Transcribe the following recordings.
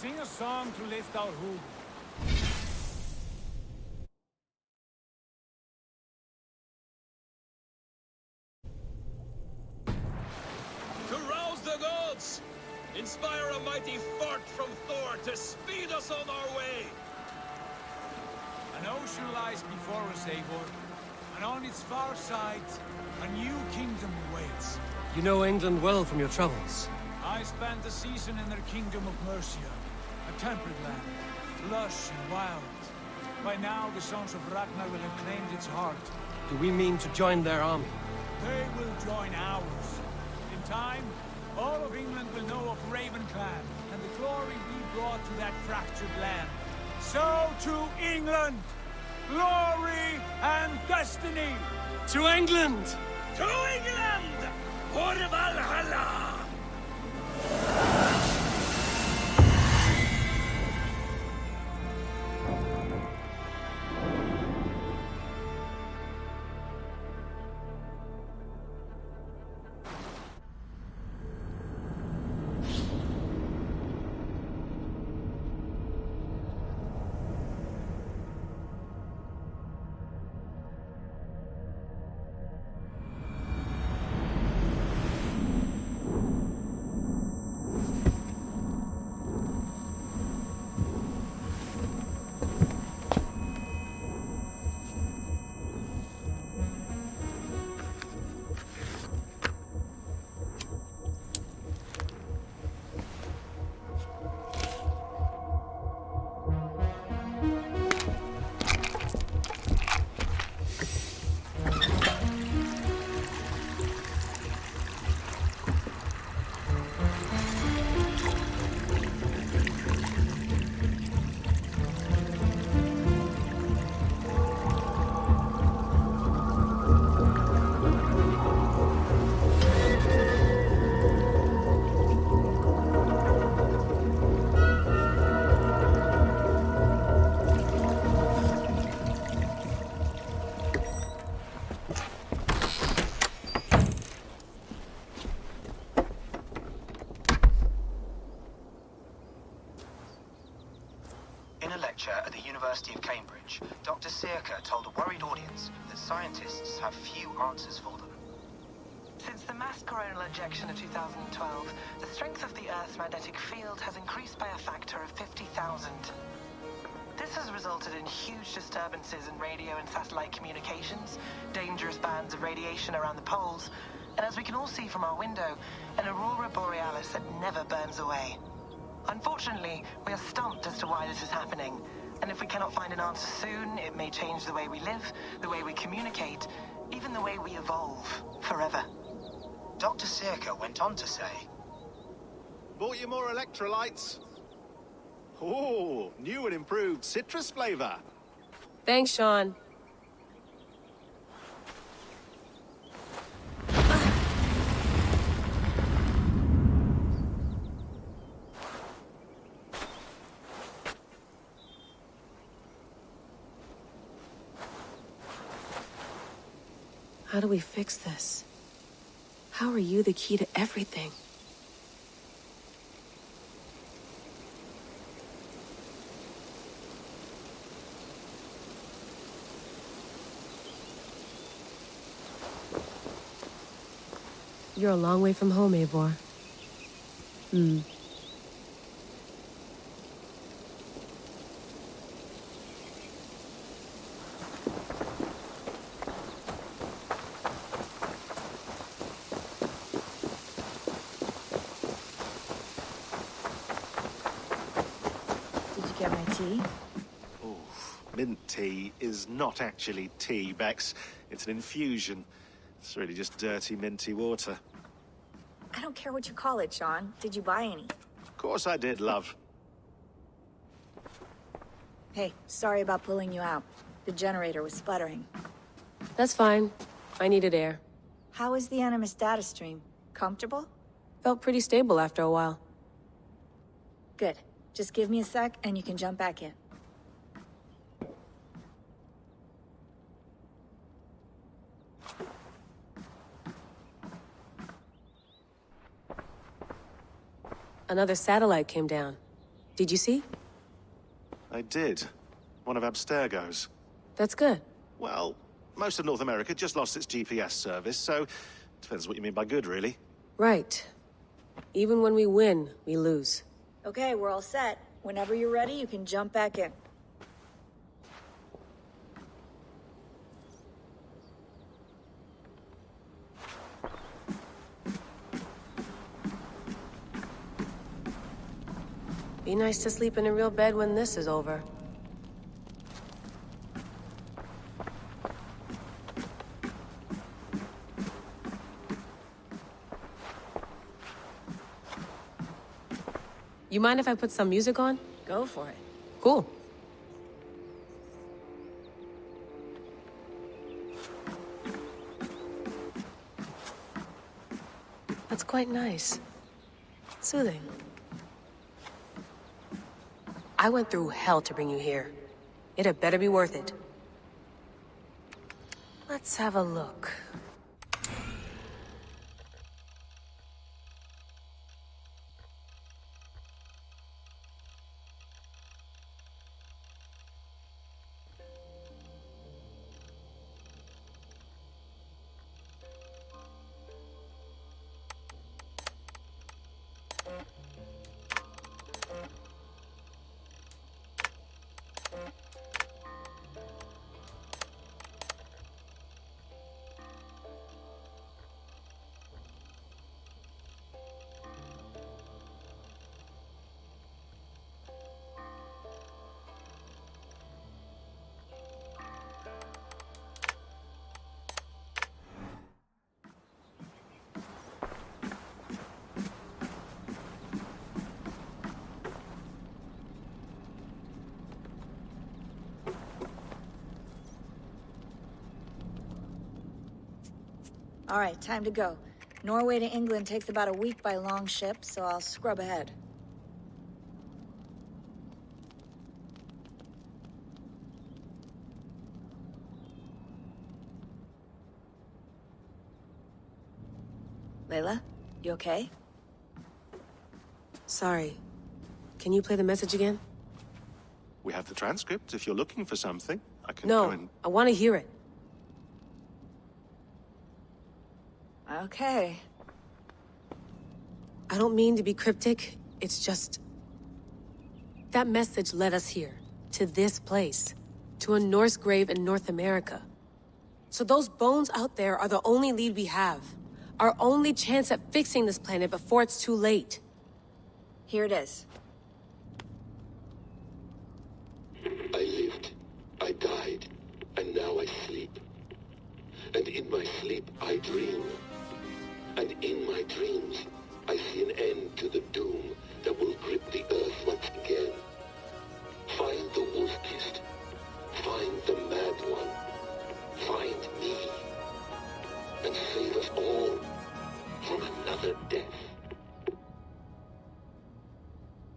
Sing a song to lift our hood. To rouse the gods! Inspire a mighty fart from Thor to speed us on our way! An ocean lies before us, Eivor, and on its far side, a new kingdom awaits. You know England well from your travels. I spent a season in their kingdom of Mercia, a temperate land, lush and wild. By now, the sons of Ragnar will have claimed its heart. Do we mean to join their army? They will join ours. In time, all of England will know of Ravenclan and the glory we brought to that fractured land. So to England! Glory and destiny! To England! To England! Creed-valhalla! In a lecture at the University of Cambridge, Dr. Searca told a worried audience that scientists have few answers for them. Since the mass coronal ejection of 2012, the strength of the Earth's magnetic field has increased by a factor of 50,000. This has resulted in huge disturbances in radio and satellite communications, dangerous bands of radiation around the poles, and as we can all see from our window, an aurora borealis that never burns away. Unfortunately, we are stumped as to why this is happening, and if we cannot find an answer soon, it may change the way we live, the way we communicate, even the way we evolve, forever. Dr. Searca went on to say, Bought you more electrolytes? Oh, new and improved citrus flavor. Thanks, Sean. How do we fix this? How are you the key to everything? You're a long way from home, Eivor. Did you get my tea? Oh, mint tea is not actually tea, Bex. It's an infusion. It's really just dirty, minty water. I don't care what you call it, Sean. Did you buy any? Of course I did, love. Hey, sorry about pulling you out. The generator was sputtering. That's fine. I needed air. How is the Animus data stream? Comfortable? Felt pretty stable after a while. Good. Just give me a sec and you can jump back in. Another satellite came down. Did you see? I did. One of Abstergo's. That's good. Well, most of North America just lost its GPS service, so depends what you mean by good, really. Right. Even when we win, we lose. Okay, we're all set. Whenever you're ready, you can jump back in. Be nice to sleep in a real bed when this is over. You mind if I put some music on? Go for it. Cool. That's quite nice. Soothing. I went through hell to bring you here. It had better be worth it. Let's have a look. All right, time to go. Norway to England takes about a week by long ship, so I'll scrub ahead. Layla, you okay? Sorry. Can you play the message again? We have the transcript. If you're looking for something, I can go No, and... I want to hear it. Okay. I don't mean to be cryptic. It's just... that message led us here. To this place. To a Norse grave in North America. So those bones out there are the only lead we have. Our only chance at fixing this planet before it's too late. Here it is. I lived, I died, and now I sleep. And in my sleep I dream. And in my dreams, I see an end to the doom that will grip the earth once again. Find the wolf-kissed. Find the mad one. Find me. And save us all from another death.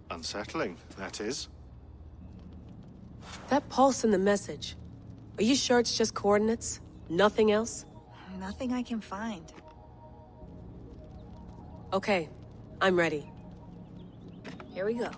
Unsettling, that is. That pulse in the message. Are you sure it's just coordinates? Nothing else? Nothing I can find. Okay, I'm ready. Here we go.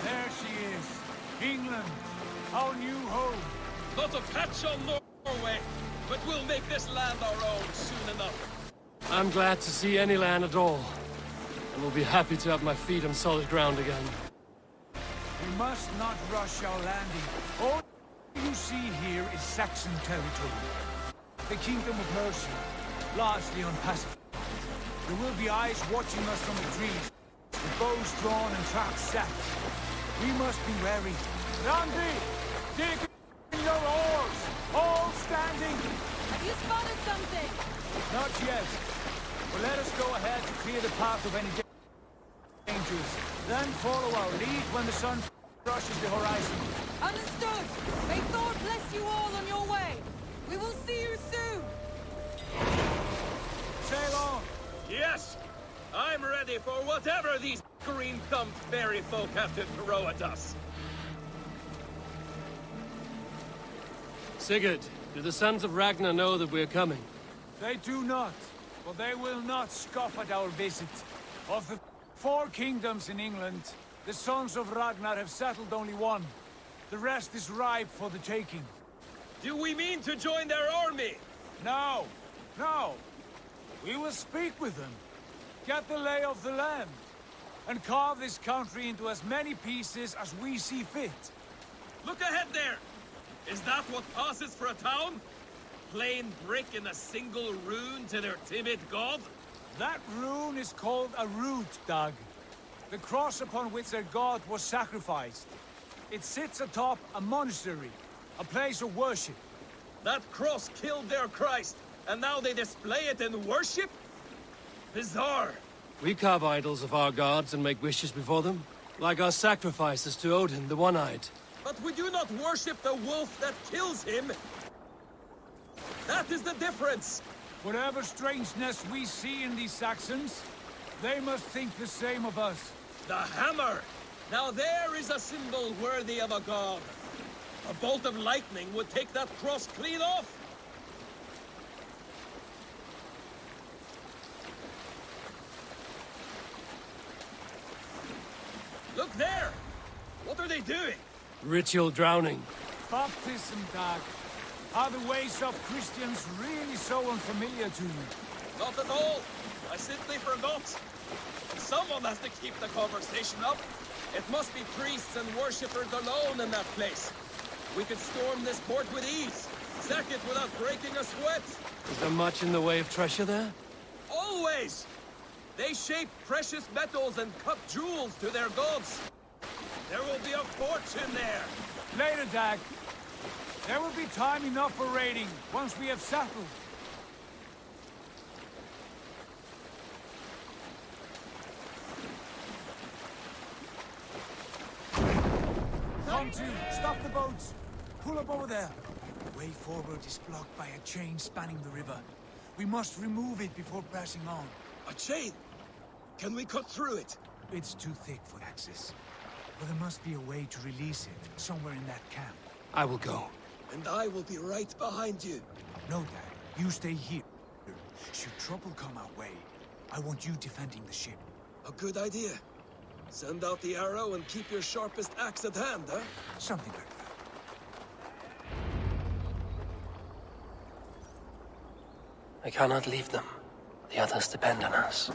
There she is. England, our new home. Not a patch on Norway, but we'll make this land our own soon enough. I'm glad to see any land at all. and will be happy to have my feet on solid ground again. We must not rush our landing. All you see here is Saxon territory. The Kingdom of Mercia, largely unpacified. There will be eyes watching us from the trees, with bows drawn and traps set. We must be wary. Randy, dig in your oars! All standing! Have you spotted something? Not yet. But let us go ahead to clear the path of any dangers. Then follow our lead when the sun brushes the horizon. Understood! May Thor bless you all on your way! We will see you soon! Sail on! Yes! I'm ready for whatever these green-thumbed fairy folk have to throw at us. Sigurd, do the sons of Ragnar know that we're coming? They do not, but they will not scoff at our visit. Of the 4 kingdoms in England, the sons of Ragnar have settled only one. The rest is ripe for the taking. Do we mean to join their army? No, no. We will speak with them, get the lay of the land, and carve this country into as many pieces as we see fit. Look ahead there! Is that what passes for a town? Plain brick in a single rune to their timid god? That rune is called a root, Doug. The cross upon which their god was sacrificed. It sits atop a monastery, a place of worship. That cross killed their Christ, and now they display it in worship? Bizarre. We carve idols of our gods and make wishes before them, like our sacrifices to Odin, the One-Eyed. But we do not worship the wolf that kills him. That is the difference. Whatever strangeness we see in these Saxons, they must think the same of us. The hammer! Now there is a symbol worthy of a god. A bolt of lightning would take that cross clean off. Look there! What are they doing? Ritual drowning. Baptism, Doug. Are the ways of Christians really so unfamiliar to you? Not at all. I simply forgot. Someone has to keep the conversation up. It must be priests and worshippers alone in that place. We could storm this port with ease. Sack it without breaking a sweat. Is there much in the way of treasure there? Always! They shape precious metals and cut jewels to their gods. There will be a fortune there. Later, Dag. There will be time enough for raiding, once we have settled. Come to, stop the boats. Pull up over there. The way forward is blocked by a chain spanning the river. We must remove it before pressing on. A chain? Can we cut through it? It's too thick for access. But there must be a way to release it, somewhere in that camp. I will go. And I will be right behind you. No, Dad. You stay here. Should trouble come our way, I want you defending the ship. A good idea. Send out the arrow and keep your sharpest axe at hand, huh? Something like that. I cannot leave them. The others depend on us.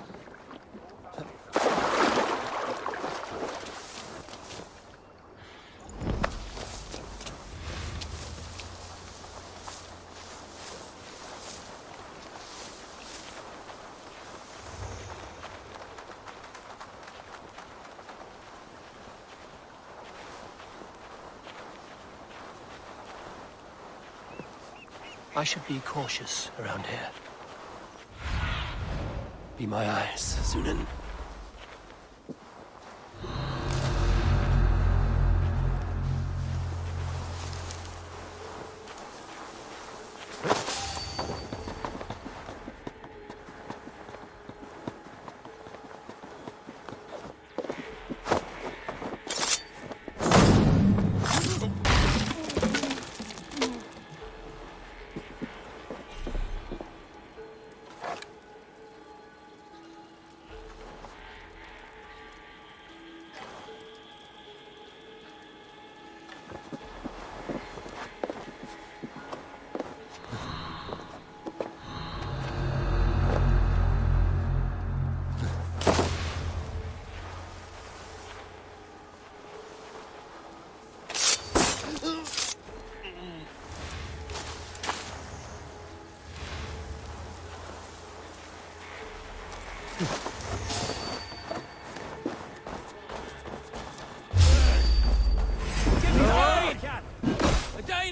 I should be cautious around here. Be my eyes, Sunan.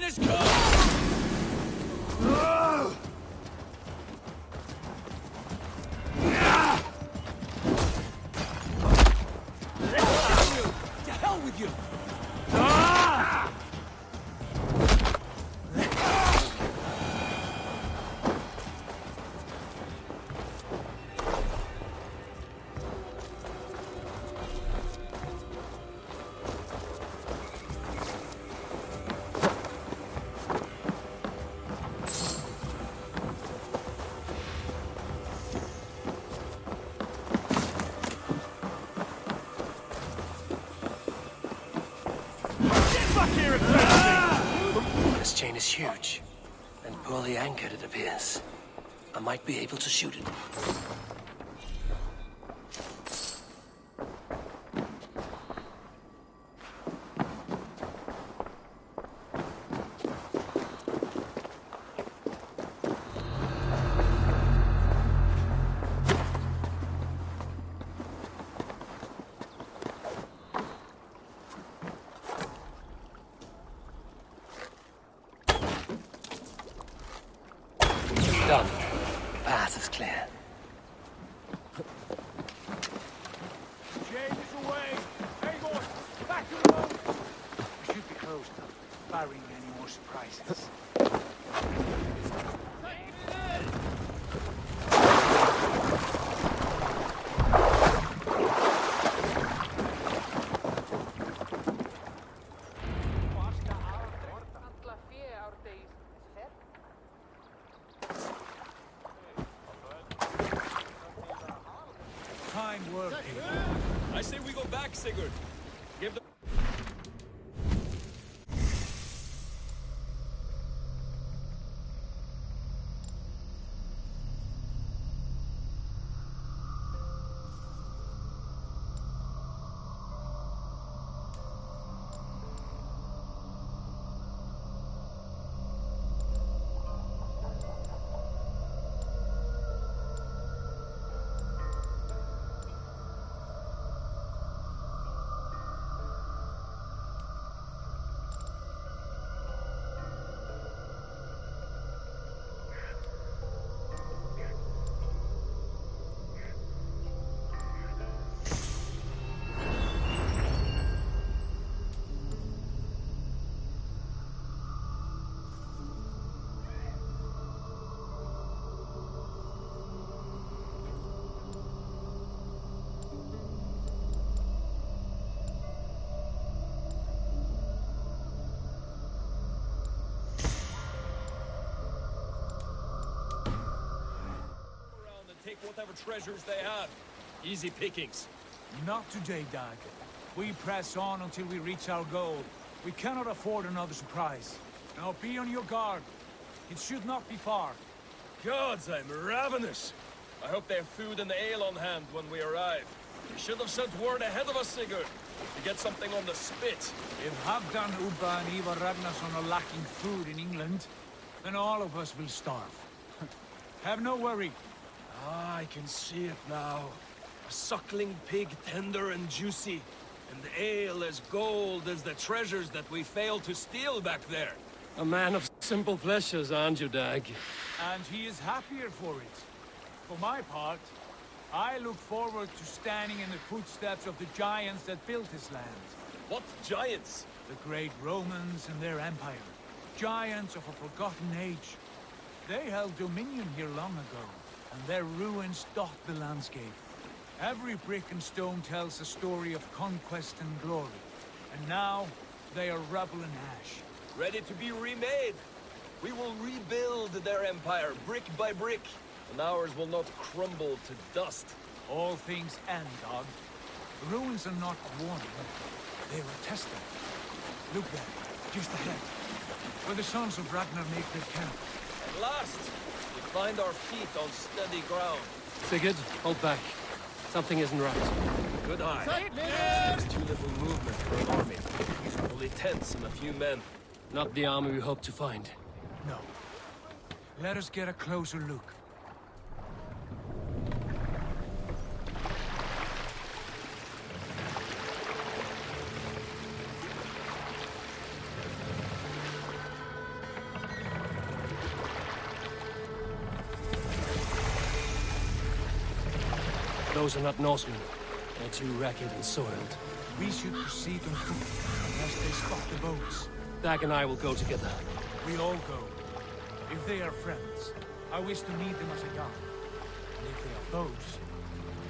mine has come! To hell with you! This chain is huge, and poorly anchored it appears. I might be able to shoot it. Done. The path is clear. James is away! Hey, boys! Back to the boat! We should be close now, barring any more surprises. Fine work, Peter. I say we go back, Sigurd. Give the... Take whatever treasures they have. Easy pickings. Not today, Dag. We press on until we reach our goal. We cannot afford another surprise. Now be on your guard. It should not be far. Gods, I'm ravenous. I hope they have food and ale on hand when we arrive. We should have sent word ahead of us, Sigurd, to get something on the spit. If Halfdan, Ubba and Ivar Ragnarsson are lacking food in England, then all of us will starve. Have no worry. Ah, I can see it now. A suckling pig, tender and juicy. And the ale as gold as the treasures that we failed to steal back there. A man of simple pleasures, aren't you, Dag? And he is happier for it. For my part, I look forward to standing in the footsteps of the giants that built this land. What giants? The great Romans and their empire. Giants of a forgotten age. They held dominion here long ago, and their ruins dot the landscape. Every brick and stone tells a story of conquest and glory. And now, they are rubble and ash. Ready to be remade. We will rebuild their empire, brick by brick. And ours will not crumble to dust. All things end, Dog. The ruins are not a warning. They are a testament. Look there, just ahead. Where the sons of Ragnar make their camp. At last, we find our feet on steady ground. Sigurd, hold back. Something isn't right. Good eye. There's too little movement for an army. Only tents and a few men. Not the army we hope to find. No. Let us get a closer look. those are not Norsemen. They're too ragged and soiled. We should proceed on foot, unless they spot the boats. Dag and I will go together. We all go. If they are friends, I wish to meet them as a guide. And if they are foes,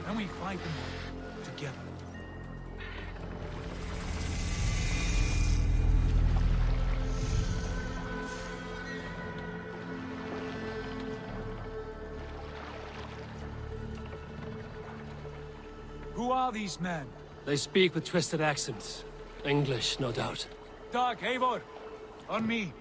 then we fight them all together. Who are these men? They speak with twisted accents. English, no doubt. Dag, Eivor, on me.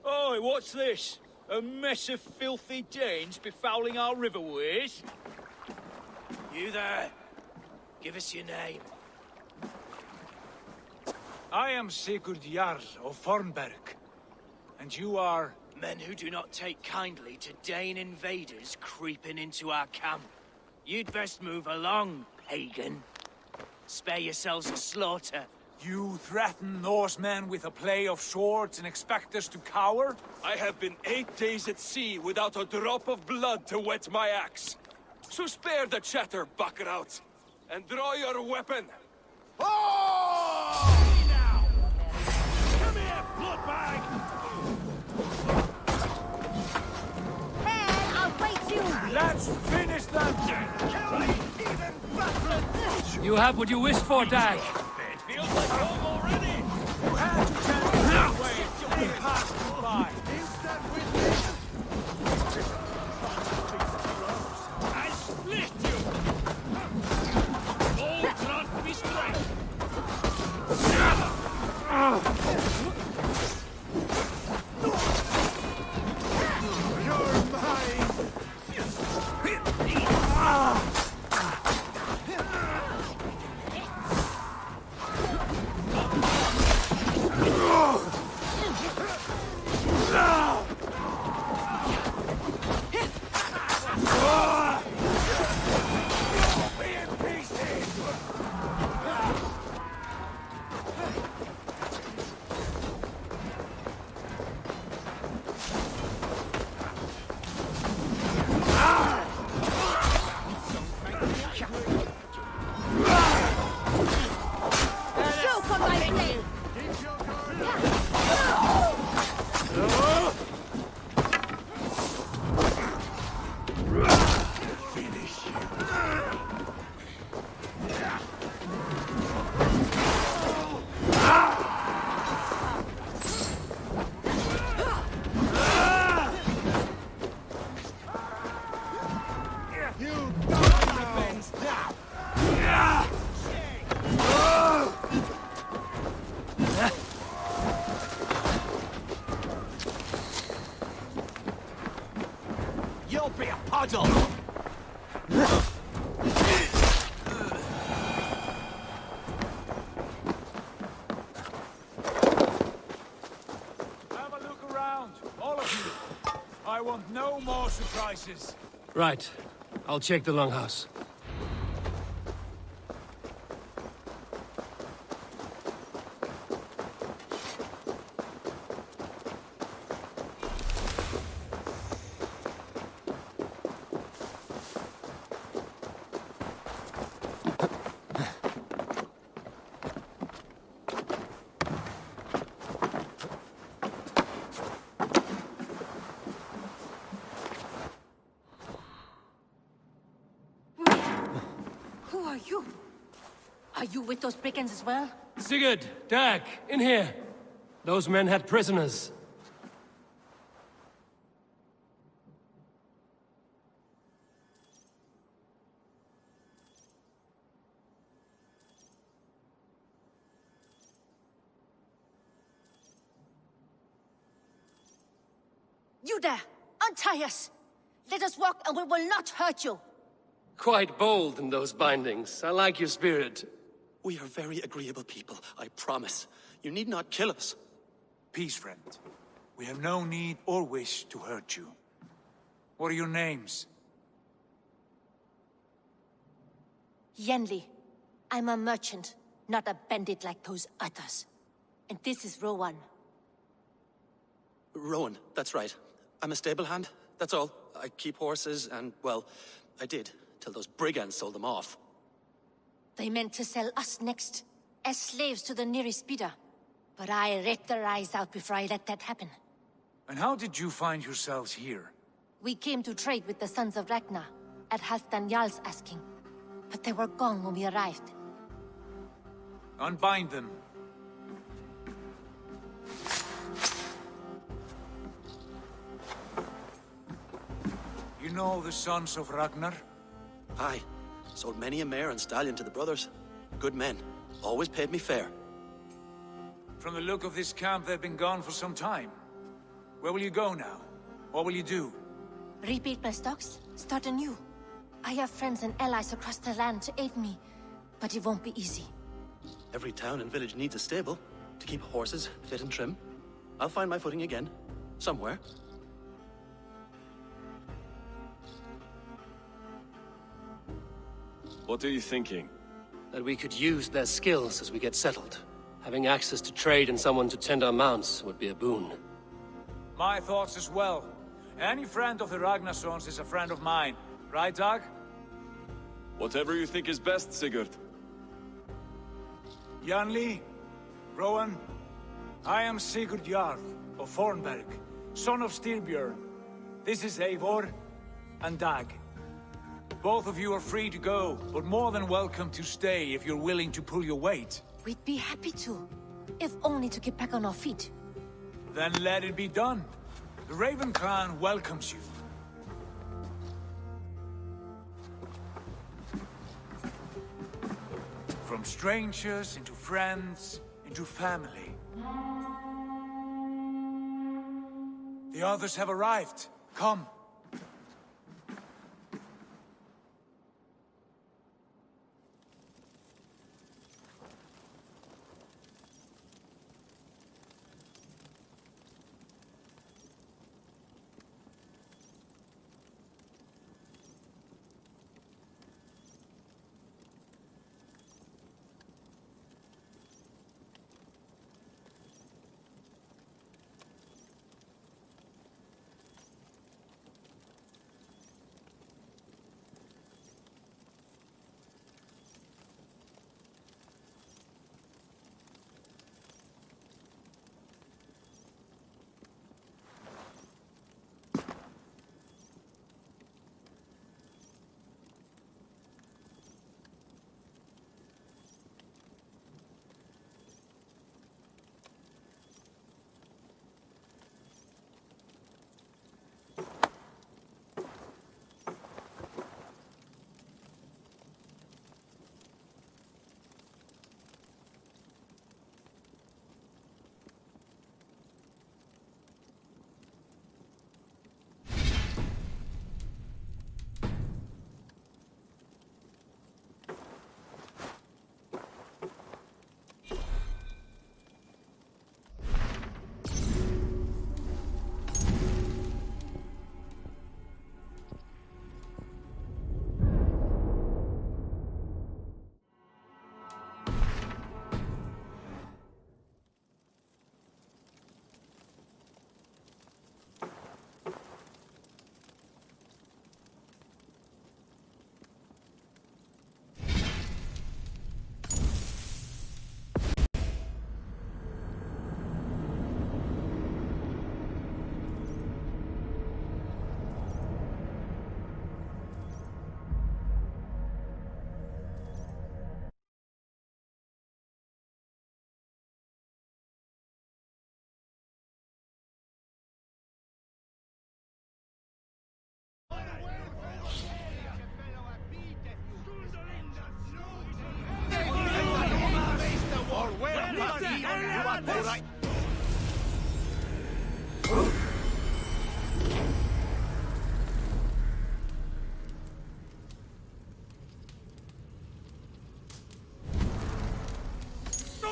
Oi, what's this? A mess of filthy Danes befouling our riverways? You there. Give us your name. I am Sigurd Jarl of Fornberg. And you are... Men who do not take kindly to Dane invaders creeping into our camp. You'd best move along, pagan. Spare yourselves a slaughter. You threaten Norsemen with a play of swords and expect us to cower? I have been 8 days at sea without a drop of blood to wet my axe. So spare the chatter, buckraut, and draw your weapon. Oh! Now! Come here, bloodbag! Hey, I'll wait you! Let's finish them! You have what you wished for, Dag. It feels like home already. You had to transfer the way. They passed you by. I split you! Old drunk me strength! You're mine! You'll be a puddle! Have a look around, all of you. I want no more surprises. Right. I'll check the longhouse. are you? Are you with those brigands as well? Sigurd, Dag, in here. Those men had prisoners. You there! Untie us! Let us walk and we will not hurt you! Quite bold in those bindings. I like your spirit. We are very agreeable people, I promise. You need not kill us. Peace, friend. We have no need or wish to hurt you. What are your names? Yenli. I'm a merchant, not a bandit like those others. And this is Rowan. Rowan, that's right. I'm a stable hand, that's all. I keep horses and, well, I did, till those brigands sold them off. They meant to sell us next, as slaves to the nearest speeder. But I ripped their eyes out before I let that happen. And how did you find yourselves here? We came to trade with the Sons of Ragnar, at Halfdan Jarl's asking. But they were gone when we arrived. Unbind them. You know the Sons of Ragnar? Aye. Sold many a mare and stallion to the brothers. Good men. Always paid me fair. From the look of this camp, they've been gone for some time. Where will you go now? What will you do? Rebuild my stocks, start anew. I have friends and allies across the land to aid me, but it won't be easy. Every town and village needs a stable to keep horses fit and trim. I'll find my footing again. Somewhere. What are you thinking? That we could use their skills as we get settled. Having access to trade and someone to tend our mounts would be a boon. My thoughts as well. Any friend of the Ragnarsons is a friend of mine. Right, Dag? Whatever you think is best, Sigurd. Janli, Rowan, I am Sigurd Jarl of Fornberg, son of Styrbjörn. This is Eivor and Dag. Both of you are free to go, but more than welcome to stay if you're willing to pull your weight. We'd be happy to, if only to get back on our feet. Then let it be done. The Raven clan welcomes you. From strangers into friends, into family. The others have arrived. Come.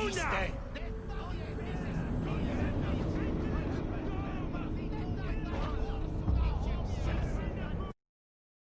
Stay.